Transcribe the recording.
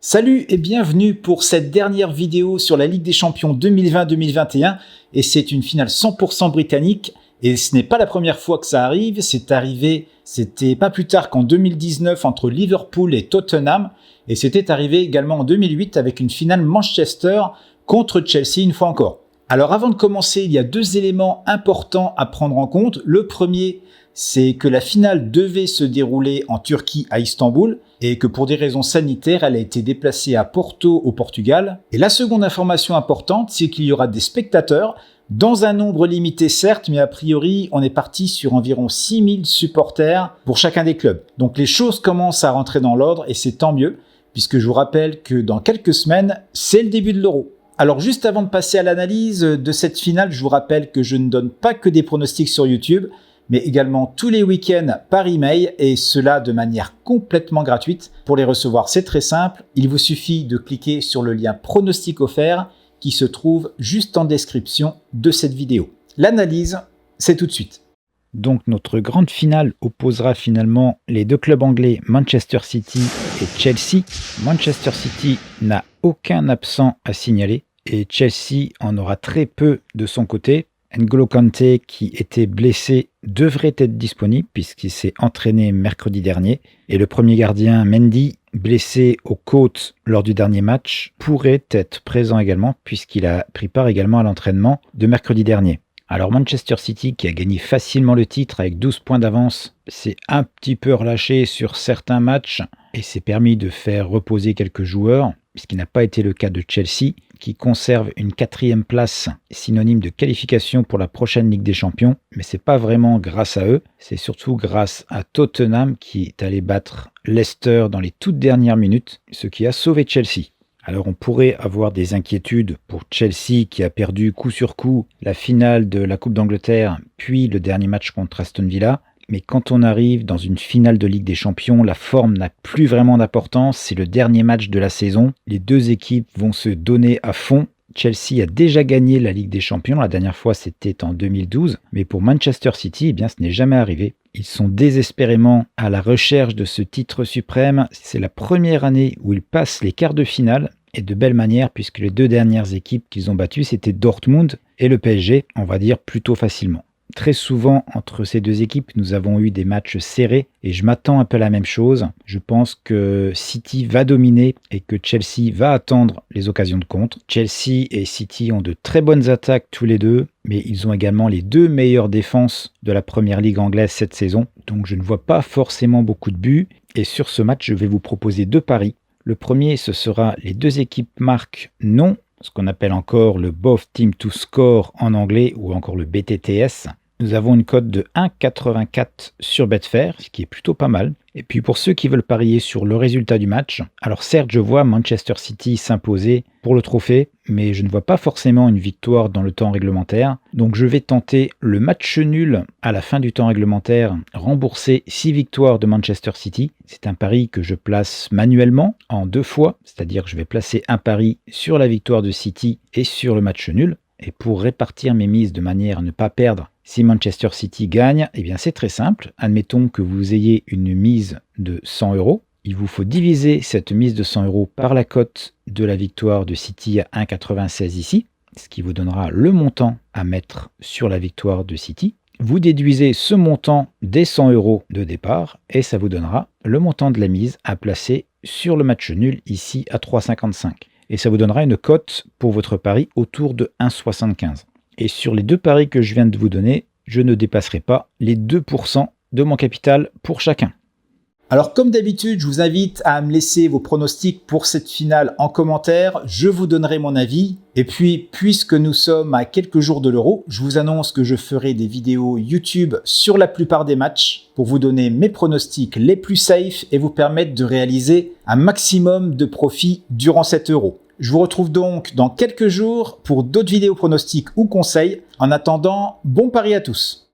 Salut et bienvenue pour cette dernière vidéo sur la Ligue des Champions 2020-2021 et c'est une finale 100% britannique et ce n'est pas la première fois que ça arrive, c'était pas plus tard qu'en 2019 entre Liverpool et Tottenham et c'était arrivé également en 2008 avec une finale Manchester contre Chelsea une fois encore. Alors avant de commencer, il y a deux éléments importants à prendre en compte. Le premier, c'est que la finale devait se dérouler en Turquie à Istanbul et que pour des raisons sanitaires, elle a été déplacée à Porto au Portugal. Et la seconde information importante, c'est qu'il y aura des spectateurs dans un nombre limité certes, mais a priori, on est parti sur environ 6000 supporters pour chacun des clubs. Donc les choses commencent à rentrer dans l'ordre et c'est tant mieux, puisque je vous rappelle que dans quelques semaines, c'est le début de l'Euro. Alors juste avant de passer à l'analyse de cette finale, je vous rappelle que je ne donne pas que des pronostics sur YouTube, mais également tous les week-ends par email et cela de manière complètement gratuite. Pour les recevoir, c'est très simple. Il vous suffit de cliquer sur le lien pronostic offert qui se trouve juste en description de cette vidéo. L'analyse, c'est tout de suite. Donc notre grande finale opposera finalement les deux clubs anglais Manchester City et Chelsea. Manchester City n'a aucun absent à signaler et Chelsea en aura très peu de son côté. N'Golo Kanté, qui était blessé, devrait être disponible puisqu'il s'est entraîné mercredi dernier. Et le premier gardien, Mendy, blessé aux côtes lors du dernier match, pourrait être présent également puisqu'il a pris part également à l'entraînement de mercredi dernier. Alors Manchester City, qui a gagné facilement le titre avec 12 points d'avance, s'est un petit peu relâché sur certains matchs et s'est permis de faire reposer quelques joueurs, puisqu'il n'a pas été le cas de Chelsea, qui conserve une 4e place synonyme de qualification pour la prochaine Ligue des Champions. Mais c'est pas vraiment grâce à eux, c'est surtout grâce à Tottenham qui est allé battre Leicester dans les toutes dernières minutes, ce qui a sauvé Chelsea. Alors on pourrait avoir des inquiétudes pour Chelsea qui a perdu coup sur coup la finale de la Coupe d'Angleterre, puis le dernier match contre Aston Villa. Mais quand on arrive dans une finale de Ligue des Champions, la forme n'a plus vraiment d'importance. C'est le dernier match de la saison. Les deux équipes vont se donner à fond. Chelsea a déjà gagné la Ligue des Champions. La dernière fois, c'était en 2012. Mais pour Manchester City, eh bien, ce n'est jamais arrivé. Ils sont désespérément à la recherche de ce titre suprême. C'est la première année où ils passent les quarts de finale. Et de belle manière, puisque les deux dernières équipes qu'ils ont battues, c'était Dortmund et le PSG, on va dire plutôt facilement. Très souvent, entre ces deux équipes, nous avons eu des matchs serrés et je m'attends un peu à la même chose. Je pense que City va dominer et que Chelsea va attendre les occasions de contre. Chelsea et City ont de très bonnes attaques tous les deux, mais ils ont également les deux meilleures défenses de la première ligue anglaise cette saison. Donc je ne vois pas forcément beaucoup de buts. Et sur ce match, je vais vous proposer deux paris. Le premier, ce sera les deux équipes marquent non, ce qu'on appelle encore le Both Team to Score en anglais ou encore le BTTS. Nous avons une cote de 1,84 sur Betfair, ce qui est plutôt pas mal. Et puis pour ceux qui veulent parier sur le résultat du match, alors certes je vois Manchester City s'imposer pour le trophée, mais je ne vois pas forcément une victoire dans le temps réglementaire. Donc je vais tenter le match nul à la fin du temps réglementaire, rembourser 6 victoires de Manchester City. C'est un pari que je place manuellement en 2 fois, c'est-à-dire que je vais placer un pari sur la victoire de City et sur le match nul. Et pour répartir mes mises de manière à ne pas perdre si Manchester City gagne, eh bien c'est très simple. Admettons que vous ayez une mise de 100 €. Il vous faut diviser cette mise de 100 € par la cote de la victoire de City à 1,96 ici, ce qui vous donnera le montant à mettre sur la victoire de City. Vous déduisez ce montant des 100 € de départ et ça vous donnera le montant de la mise à placer sur le match nul ici à 3,55. Et ça vous donnera une cote pour votre pari autour de 1,75. Et sur les deux paris que je viens de vous donner, je ne dépasserai pas les 2% de mon capital pour chacun. Alors comme d'habitude, je vous invite à me laisser vos pronostics pour cette finale en commentaire. Je vous donnerai mon avis. Et puis, puisque nous sommes à quelques jours de l'Euro, je vous annonce que je ferai des vidéos YouTube sur la plupart des matchs pour vous donner mes pronostics les plus safe et vous permettre de réaliser un maximum de profit durant cet Euro. Je vous retrouve donc dans quelques jours pour d'autres vidéos pronostics ou conseils. En attendant, bon pari à tous.